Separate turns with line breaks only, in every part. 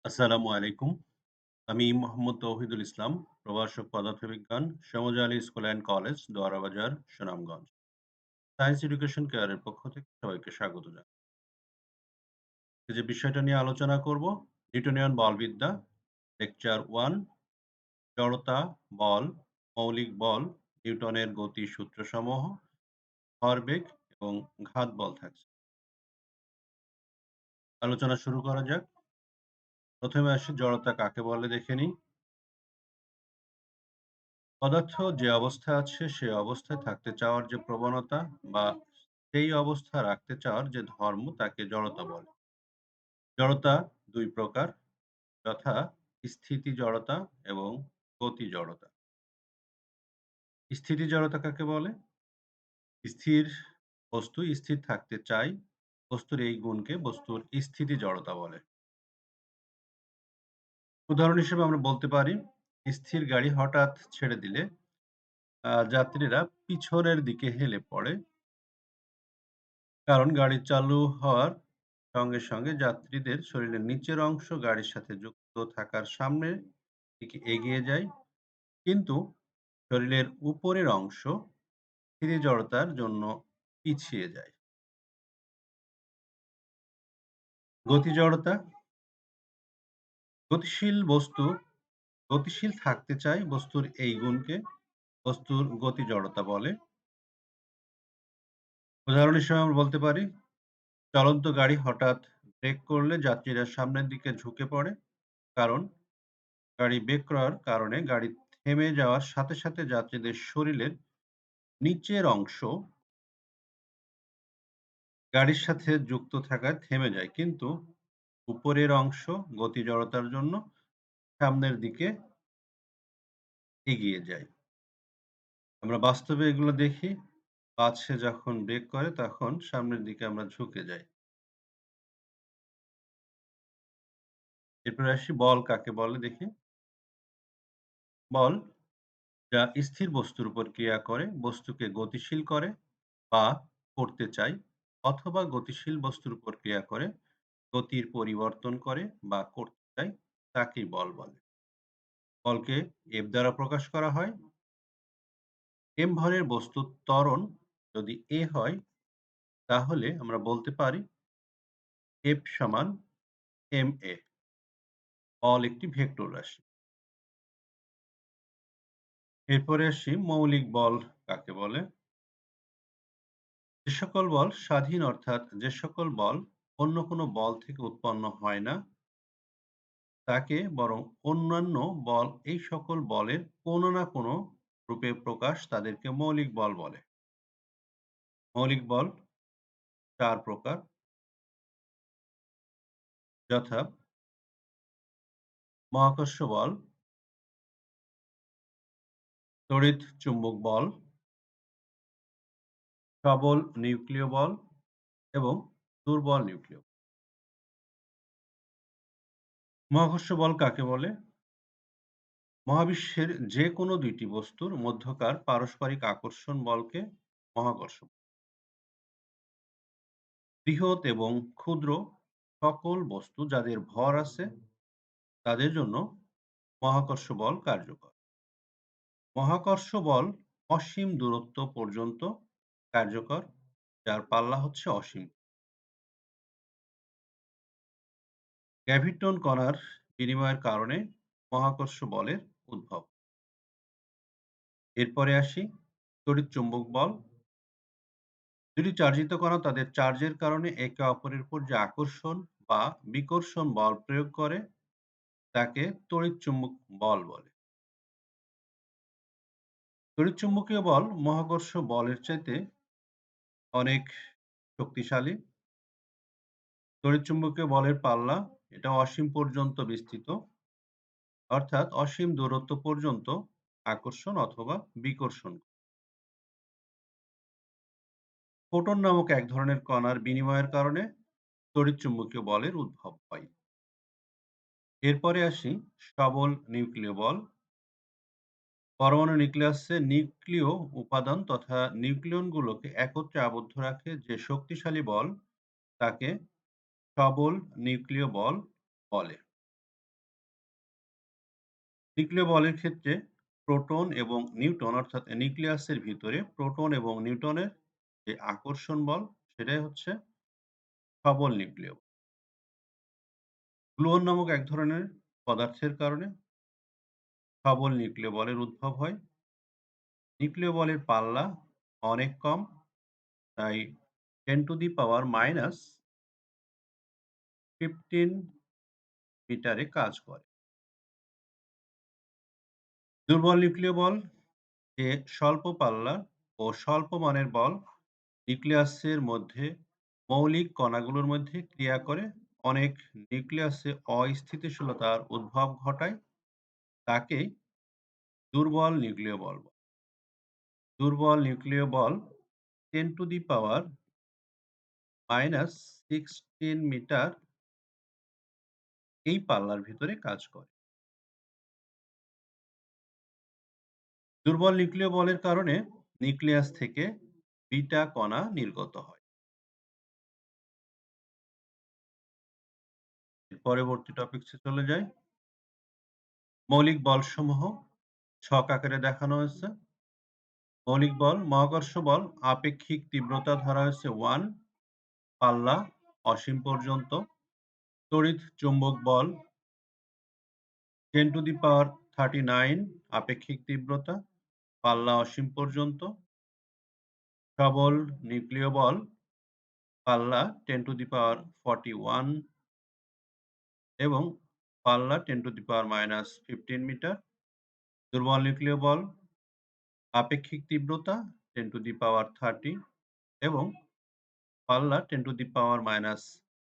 আসসালামু আলাইকুম। আমি মোহাম্মদ তৌহিদুল ইসলাম, প্রভাষক পদার্থবিজ্ঞান, Samaj Ali school and college, Dowarabazar, Sunamganj. Science education কেয়ারের পক্ষ থেকে সবাইকে স্বাগত জানাই। যে বিষয়টা নিয়ে আলোচনা করব, নিউটনিয়ান বলবিদ্যা, লেকচার 1, জড়তা, বল, মৌলিক বল, নিউটনের গতির সূত্রসমূহ, ভরবেগ এবং ঘাত বল থাকছে। আলোচনা শুরু করা যাক। প্রথমে আসি জড়তা কাকে বলে দেখে নিই। পদার্থ যে অবস্থায় আছে সে অবস্থায় থাকতে চাওয়ার যে প্রবণতা বা সেই অবস্থা রাখতে চাওয়ার যে ধর্ম তাকে জড়তা বলে। জড়তা ২ প্রকার, যথা স্থিতি জড়তা এবং গতি জড়তা। স্থিতি জড়তা কাকে বলে? স্থির বস্তু স্থির থাকতে চায়, বস্তুর এই গুণকে বস্তুর স্থিতি জড়তা বলে। উদাহরণ হিসেবে আমরা বলতে পারি, স্থির গাড়ি হঠাৎ ছেড়ে দিলে যাত্রীরা পিছনের দিকে হেলে পড়ে। কারণ গাড়ি চালু হওয়ার সঙ্গে, সঙ্গে যাত্রীদের শরীরের নিচের অংশ গাড়ির সাথে যুক্ত থাকার সামনের দিকে এগিয়ে যায়। কিন্তু শরীরের উপরের অংশ স্থিতি জড়তার জন্য পিছিয়ে যায়। গতি জড়তা, গতিশীল বস্তু গতিশীল থাকতে চায় বস্তুর এই গুণকে বস্তুর গতি জড়তা বলে। উদাহরণ হিসেবে আমরা বলতে পারি, চলন্ত গাড়ি হঠাৎ ব্রেক করলে যাত্রীরা সামনের দিকে ঝুঁকে পড়ে। কারণ গাড়ি ব্রেক করার কারণে গাড়ি থেমে যাওয়ার সাথে, সাথে যাত্রীদের শরীরের নিচের অংশ গাড়ির সাথে যুক্ত থাকায় থেমে যায়। কিন্তু উপরের অংশ গতি জড়তার জন্য সামনের দিকে এগিয়ে যায়। আমরা বাস্তবে এগুলো দেখি। বাসে যখন ব্রেক করে তখন সামনের দিকে আমরা ঝুঁকে যাই। এরপরে আসি বল কাকে বলে দেখি। বল যা স্থির বস্তুর উপর ক্রিয়া করে, বস্তুকে গতিশীল করে বা করতে চায়, অথবা গতিশীল বস্তুর উপর ক্রিয়া করে গতির পরিবর্তন করে বা করতে চায়, তাকেই বল বলে। বলকে F দ্বারা প্রকাশ করা হয়। m ভরের বস্তুর ত্বরণ যদি a হয়, তাহলে আমরা বলতে পারি F সমান ma। বল একটি ভেক্টর রাশি। এরপরে আসি মৌলিক বল কাকে বলে। যে সকল বল স্বাধীন, অর্থাৎ যে সকল বল অন্য কোনো বল থেকে উৎপন্ন হয় না, তাকে বরং অন্যান্য বল এই সকল বলের কোনো না কোনো রূপে প্রকাশ তাদেরকে মৌলিক বল বলে। মৌলিক বল ৪ প্রকার, যথা মহাকর্ষ বল, তড়িৎ চুম্বক বল, সবল নিউক্লীয় বল এবং দুর্বল নিউক্লীয়। মহাকর্ষ বল কাকে বলে? মহাবিশ্বের যে কোনো ২ টি বস্তুর মধ্যকার পারস্পরিক আকর্ষণ বলকে মহাকর্ষ বল। বৃহৎ এবং ক্ষুদ্র সকল বস্তু যাদের ভর আছে তাদের জন্য মহাকর্ষ বল কার্যকর। মহাকর্ষ বল অসীম দূরত্ব পর্যন্ত কার্যকর, যার পাল্লা হচ্ছে অসীম। গ্র্যাভিটন কণার বিনিময়ের কারণে মহাকর্ষ বলের উদ্ভব। এরপরে আসি তড়িৎ চুম্বক বল। ২ টি চার্জিত কণা তাদের চার্জের কারণে একে অপরের উপর যে আকর্ষণ বা বিকর্ষণ বল প্রয়োগ করে তাকে তড়িৎ চুম্বক বল বলে। তড়িৎচুম্বকীয় বল মহাকর্ষ বলের চাইতে অনেক শক্তিশালী। তড়িৎচুম্বকীয় বলের পাল্লা এটা অসীম পর্যন্ত বিস্তৃত, অর্থাৎ অসীম দূরত্ব পর্যন্ত আকর্ষণ অথবা বিকর্ষণ। ফোটন নামক এক ধরনের কণার বিনিময়ের কারণে তড়িৎচুম্বকীয় বলের উদ্ভব হয়। এরপরে আসি সবল নিউক্লীয় বল। পরমাণু নিউক্লিয়াসে নিউক্লীয় উপাদান তথা নিউক্লিয়নগুলোকে একত্রে আবদ্ধ রাখে যে শক্তিশালী বল, তাকে সবল নিউক্লীয় বল বলে। নিউক্লিয় বলের ক্ষেত্রে প্রোটন এবং নিউট্রন অর্থাৎ নিউক্লিয়াসের ভিতরে প্রোটন এবং নিউট্রনের যে আকর্ষণ বল সেটাই হচ্ছে সবল নিউক্লিয়। গ্লুয়ন নামক এক ধরনের পদার্থের কারণে সবল নিউক্লিয় বলের উদ্ভব হয়। নিউক্লিয় বলের পাল্লা অনেক কম, তাই 10 টু দি পাওয়ার মাইনাস 15 মিটারে কাজ করে। দুর্বল নিউক্লিয় বল যে স্বল্প পাল্লা ও স্বল্প মানের বল নিউক্লিয়াসের মধ্যে মৌলিক কণাগুলোর মধ্যে ক্রিয়া করে অনেক নিউক্লিয়াসে অস্থিতিশীলতার উদ্ভব ঘটায়, তাকে দুর্বল নিউক্লিয় বল বলে। দুর্বল নিউক্লিয় বল 10 to the power minus 16 metre এই পাল্লার ভিতরে কাজ করে। দুর্বল নিউক্লিয় বলের কারণে নিউক্লিয়াস থেকে বিটা কণা নির্গত হয়। পরবর্তী টপিকসে চলে যাই। মৌলিক বলসমূহ ছক আকারে দেখানো হয়েছে। মৌলিক বল, মহাকর্ষ বল আপেক্ষিক তীব্রতা ধরা হয়েছে 1, পাল্লা অসীম পর্যন্ত। তড়িৎ চৌম্বক বল 10 টু দি পাওয়ার 39 আপেক্ষিক তীব্রতা, পাল্লা অসীম পর্যন্ত। সবল নিউক্লিয় বল, পাল্লা 10 টু দি পাওয়ার 41 এবং পাল্লা 10 to the power minus 15 metre. দুর্বল নিউক্লিয় বল, আপেক্ষিক তীব্রতা 10 টু দি পাওয়ার 30 এবং পাল্লা 10 to the power minus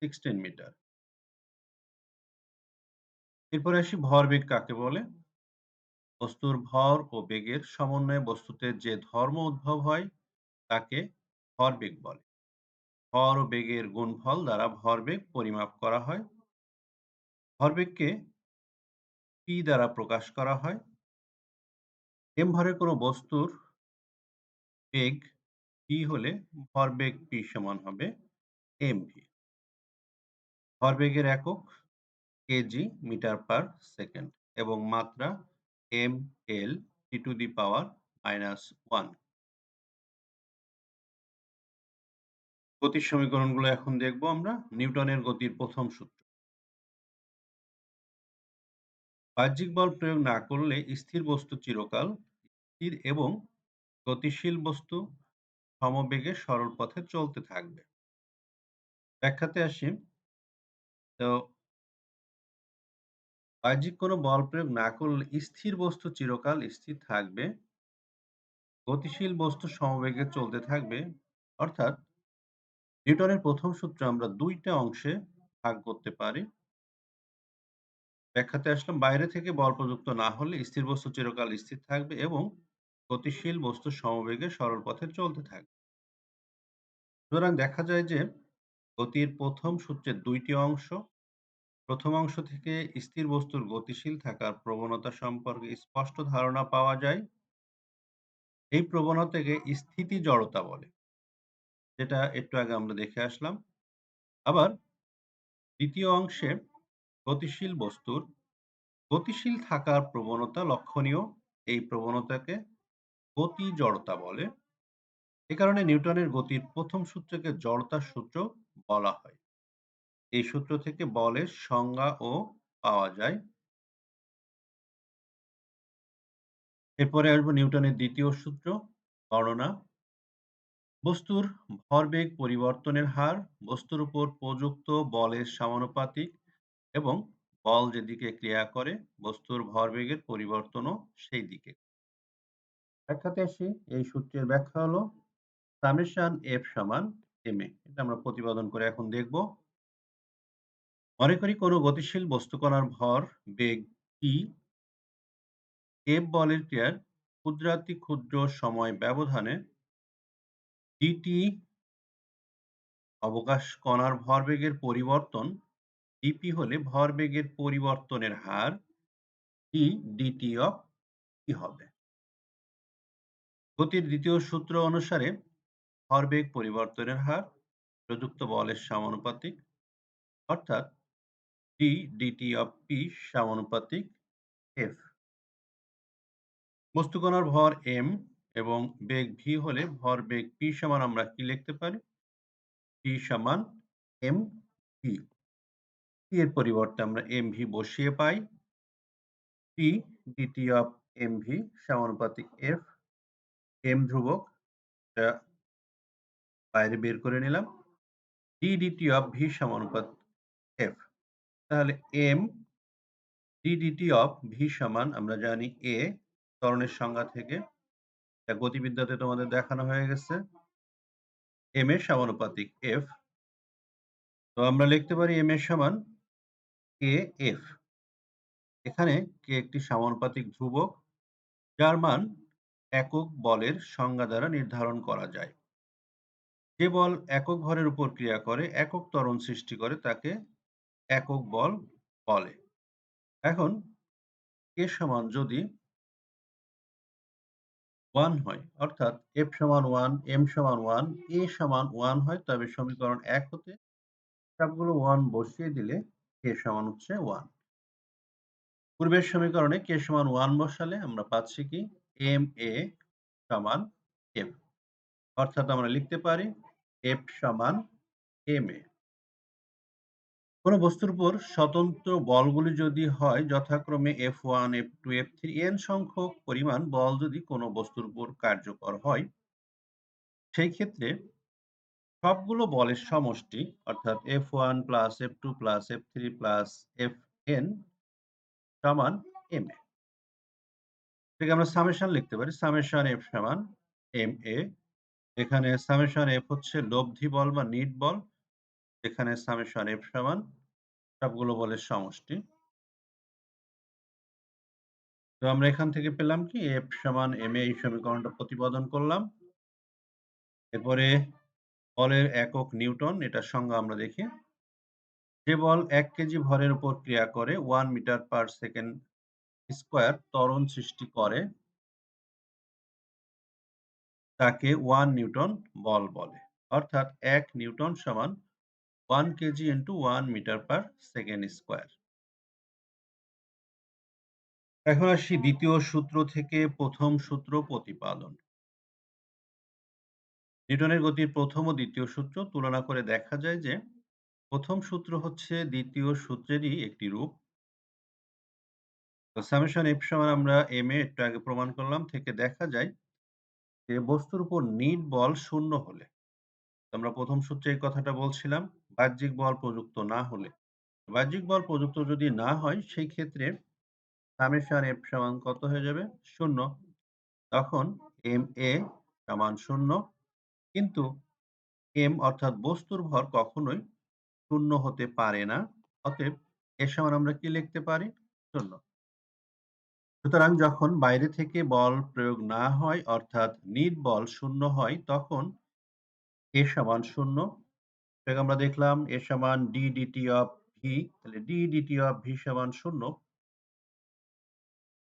16 metre. এরপরে আসি ভরবেগ কাকে বলে? বস্তুর ভর ও বেগের সমন্বয়ে বস্তুতে যে ধর্ম উদ্ভব হয় তাকে ভরবেগ বলে। ভর ও বেগের গুণফল দ্বারা ভরবেগ পরিমাপ করা হয়। ভরবেগকে পি দ্বারা প্রকাশ করা হয়। এম ভরের কোনো বস্তুর বেগ পি হলে ভরবেগ পি সমান হবে এমভি। ভরবেগের একক কেজি মিটার পার সেকেন্ড এবং মাত্রা M L T to the power minus 1। গতির সমীকরণগুলো এখন দেখব আমরা। নিউটনের গতির প্রথম সূত্র। বাহ্যিক বল প্রয়োগ না করলে স্থির বস্তু চিরকাল স্থির এবং গতিশীল বস্তু সমবেগে সরল পথে চলতে থাকবে। ব্যাখ্যাতে আসি। তো বাহ্যিক কোনো বল প্রয়োগ না করলে স্থির বস্তু চিরকাল স্থির থাকবে, গতিশীল বস্তু সমবেগে চলতে থাকবে। অর্থাৎ নিউটনের প্রথম সূত্র আমরা ২ টা অংশে ভাগ করতে পারি। ব্যাখ্যাতে আসলাম, বাইরে থেকে বল প্রযুক্ত না হলে স্থির বস্তু চিরকাল স্থির থাকবে এবং গতিশীল বস্তু সমবেগে সরল পথে চলতে থাকবে। সুতরাং দেখা যায় যে গতির প্রথম সূত্রের ২ টি অংশ। প্রথম অংশ থেকে স্থির বস্তুর গতিশীল থাকার প্রবণতা সম্পর্কে স্পষ্ট ধারণা পাওয়া যায়। এই প্রবণতাকে স্থিতি জড়তা বলে, যেটা একটু আগে আমরা দেখে আসলাম। আবার দ্বিতীয় অংশে গতিশীল বস্তুর গতিশীল থাকার প্রবণতা লক্ষণীয়। এই প্রবণতাকে গতি জড়তা বলে। এ কারণে নিউটনের গতির প্রথম সূত্রকে জড়তার সূত্র বলা হয়। এই সূত্র থেকে বলের সংজ্ঞাও পাওয়া যায়। এরপরে আসবো নিউটনের দ্বিতীয় সূত্র গণনা। বস্তুর ভরবেগ পরিবর্তনের হার বস্তুর উপর প্রযুক্ত বলের সমানুপাতিক এবং বল যেদিকে ক্রিয়া করে বস্তুর ভরবেগের পরিবর্তনও সেই দিকে। ব্যাখ্যাতে আসি। এই সূত্রের ব্যাখ্যা হলো সামেশন এফ সমান এম এ। এটা আমরা প্রতিপাদন করে এখন দেখব। মনে করি কোনো গতিশীল বস্তু কণার ভর বেগ ই এফ বলের ক্রিয়ার ক্ষুদ্রাতি ক্ষুদ্র সময় ব্যবধানে ডিটি অবকাশ কণার ভরবেগের পরিবর্তন ডিপি হলে ভরবেগের পরিবর্তনের হার ডি ডিটি অফ টি হবে। গতির দ্বিতীয় সূত্র অনুসারে ভরবেগ পরিবর্তনের হার প্রযুক্ত বলের সমানুপাতিক, অর্থাৎ ডি ডিটি অফ পি সমানুপাতিক এফ। বস্তুকণার ভর m এবং বেগ v হলে ভরবেগ p সমান আমরা কি লিখতে পারি? p সমান mv। p এর পরিবর্তে আমরা mv বসিয়ে পাই p dt of mv সমানুপাতিক f, m ধ্রুবক, এটা বাইরে বের করে নিলাম। d dt of v সমানুপাতিক f। তাহলে m d dt of v সমান আমরা জানি a ত্বরণের সংজ্ঞা থেকে। এটা গতিবিদ্যাতে তোমাদের দেখানো হয়ে গেছে। m এর সমানুপাতিক f। তো আমরা লিখতে পারি m এর সমান kf। এখানে k একটি সমানুপাতিক ধ্রুবক যার মান একক বলের সংজ্ঞা দ্বারা নির্ধারণ করা যায়। যে বল একক ভরের উপর ক্রিয়া করে, একক ত্বরণ সৃষ্টি করে তাকে একক বল বলে। এখন k সমান যদি 1 হয়, অর্থাৎ f সমান 1, m সমান 1, a সমান 1 হয়, তবে সমীকরণ ১ হতে সবগুলো 1 বসিয়ে দিলে k সমান হচ্ছে 1। পূর্বের সমীকরণে k সমান 1 বসালে আমরা পাচ্ছি কি? ma সমান f। অর্থাৎ আমরা লিখতে পারি f সমান ma। কোন বস্তুর উপর স্বতন্ত্র বলগুলি যদি হয় যথাক্রমে F1, F2, F3 n সংখ্যক পরিমাণ বল যদি কোনো বস্তুর উপর কার্যকর হয়, সেই ক্ষেত্রে সবগুলো বলের সমষ্টি অর্থাৎ F1 plus F2 plus F3 plus Fn সমান ma। এটাকে আমরা সামেশন লিখতে পারি। সামেশন f সমান ma। এখানে সামেশন f হচ্ছে লব্ধি বল বা নিট বল। এখানে সামেশন f সমান সবগুলো বলের সমষ্টি। তো আমরা এখান থেকে পেলাম কি? F সমান ma। এই সমীকরণটা প্রতিপাদন করলাম। এরপরে বলের একক নিউটন, এটার সংজ্ঞা আমরা দেখি। যে বল ১ কেজি ভরের উপর ক্রিয়া করে 1 মিটার পার সেকেন্ড স্কয়ার ত্বরণ সৃষ্টি করে তাকে 1 নিউটন বল বলে। অর্থাৎ ১ নিউটন সমান 1 KG into 1 metre per second square. এখন আসি দ্বিতীয় সূত্র থেকে প্রথম সূত্র প্রতিপাদন। নিউটনের গতির প্রথম ও দ্বিতীয় সূত্র তুলনা করে দেখা যায় যে প্রথম সূত্র হচ্ছে দ্বিতীয় সূত্রেরই একটি রূপ। তো সামেশন f সমান আমরা ma একটু আগে প্রমাণ করলাম থেকে দেখা যায় যে বস্তুর উপর নিট বল 0 হলে, আমরা প্রথম সূত্রে এই কথাটা বলছিলাম, বাহ্যিক বল প্রযুক্ত না হলে। বাহ্যিক বল প্রযুক্ত যদি না হয় সেই ক্ষেত্রে সামেশন f সমান কত হয়ে যাবে? 0। তখন ma সমান 0। কিন্তু m অর্থাৎ বস্তুর ভর কখনোই 0 হতে পারে না। অতএব এর সমান আমরা কি লিখতে পারি? 0। সুতরাং যখন বাইরে থেকে বল প্রয়োগ না হয় অর্থাৎ নিট বল 0 হয় তখন a সমান 0। এটাকে আমরা দেখলাম a সমান d dt of v। তাহলে d dt of v সমান 0।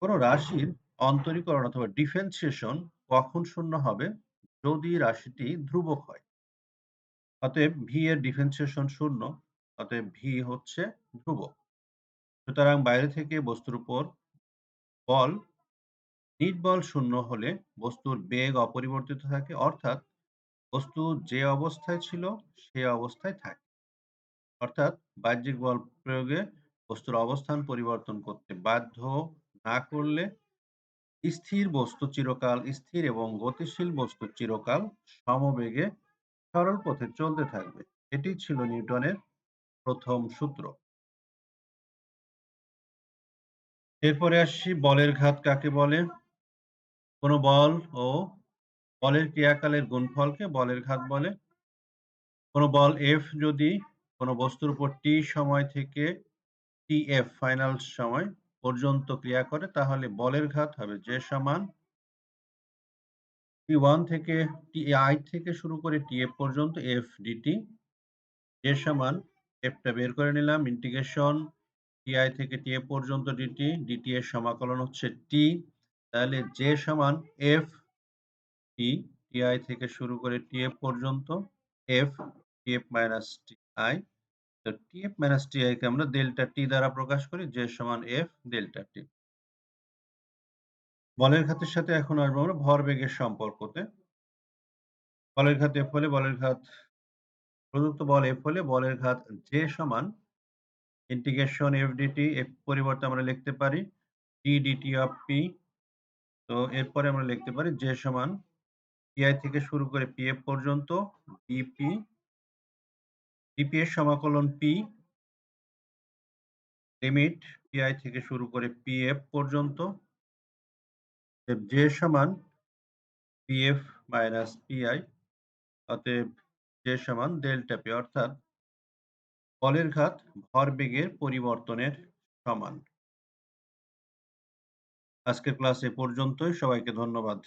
কোন রাশির অন্তরীকরণ অথবা ডিফারেন্সিয়েশন কখন 0 হবে? যদি রাশিটি ধ্রুবক হয়। অতএব v এর ডিফারেন্সিয়েশন 0। অতএব v হচ্ছে ধ্রুবক। সুতরাং বাইরে থেকে বস্তুর উপর বল, নিট বল 0 হলে বস্তুর বেগ অপরিবর্তিত থাকে, অর্থাৎ বস্তু যে অবস্থায় ছিল সে অবস্থায় থাকে। অর্থাৎ বাহ্যিক বল প্রয়োগে বস্তুর অবস্থান পরিবর্তন করতে বাধ্য না করলে স্থির বস্তু চিরকাল স্থির এবং গতিশীল বস্তু চিরকাল সমবেগে সরল পথে চলতে থাকবে। এটি ছিল নিউটনের প্রথম সূত্র। এরপরে আসছি বলের ঘাত কাকে বলে। কোন বল ও বলের ক্রিয়াকালের গুণফলকে বলের ঘাত বলে। কোন বল F যদি কোন বস্তুর উপর t সময় থেকে tf ফাইনাল সময় পর্যন্ত ক্রিয়া করে তাহলে বলের ঘাত হবে J সমান t1 থেকে ti থেকে শুরু করে tf পর্যন্ত f dt। J সমান f টা বের করে নিলাম, ইন্টিগ্রেশন ti থেকে tf পর্যন্ত dt এর সমাকলন হচ্ছে t। তাহলে J সমান f t ti থেকে শুরু করে tf পর্যন্ত f tf মাইনাস ti। তো tf মাইনাস ti কে আমরা ডেল্টা t দ্বারা প্রকাশ করি, J সমান f ডেল্টা t। বলের ঘাতের সাথে এখন আসবো আমরা ভরবেগের সম্পর্কতে। বলের ঘাত F হলে বলের ঘাত প্রদত্ত বল F হলে বলের ঘাত J সমান ইন্টিগ্রেশন F dt F পরিবর্তে আমরা লিখতে পারি d dt of P। তো এরপরে আমরা লিখতে পারি J সমান PI থেকে শুরু করে PF পর্যন্ত dP, dP এর সমাকলন P লিমিট PI থেকে শুরু করে PF পর্যন্ত J সমান PF মাইনাস PI, অতএব J সমান ডেল্টা P, অর্থাৎ বলের ঘাত ভরবেগের পরিবর্তনের সমান। আজকের ক্লাস এ পর্যন্তই। সবাইকে ধন্যবাদ।